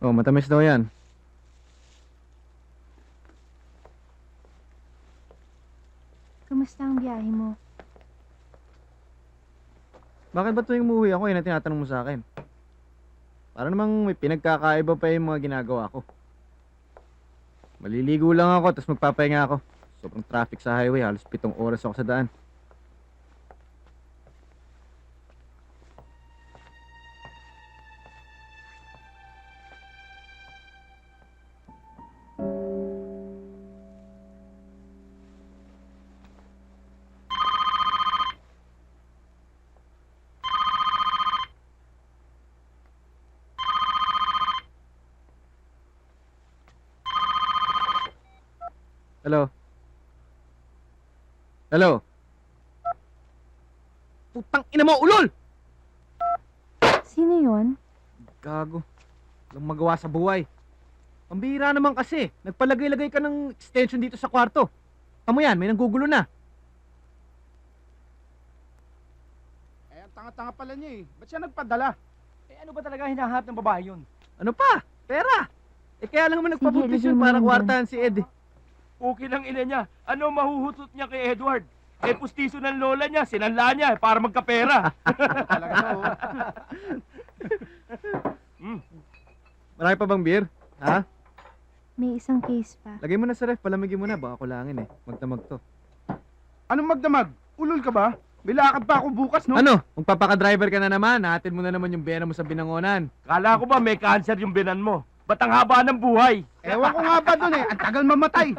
Oh, matamis daw yan. Kamusta ang biyahe mo? Bakit ba tuwing umuwi ako, yun ang tinatanong mo sa akin? Para namang may pinagkakaiba pa yung mga ginagawa ko. Maliligo lang ako, tapos magpapahinga ako. Sobrang traffic sa highway, halos 7 oras ako sa daan. Hello? Hello? Putang ina mo, ulol! Sino yon? Gago. Walang magawa sa buhay. Pambihira naman kasi. Nagpalagay-lagay ka ng extension dito sa kwarto. Tamo yan, may nanggugulo na. Eh, ang tanga-tanga pala niya eh. Ba't siya nagpadala? Eh, ano ba talaga hinahanap ng babae yun? Ano pa? Pera! Eh kaya lang naman Sige, nagpaputisyon lagay mo para yan dyan. kwartahan si Ed. Okay lang ina niya. Ano mahuhutot niya kay Edward? Eh, pustiso ng lola niya, sinanla niya para magkapera. Talaga na oh. Marami pa bang beer? Ha? May isang case pa. Lagay mo na sa ref, palamigin mo na. Baka kulangin eh. Magdamag to. Anong magdamag? Ulol ka ba? May lakad pa ako bukas, no? Ano? Kung papaka-driver ka na naman, natin mo na naman yung bena mo sa binangonan. Kala ko ba may cancer yung binan mo? Ba't ang haba ng buhay? Ewan ko nga ba dun eh. Ang tagal mamatay.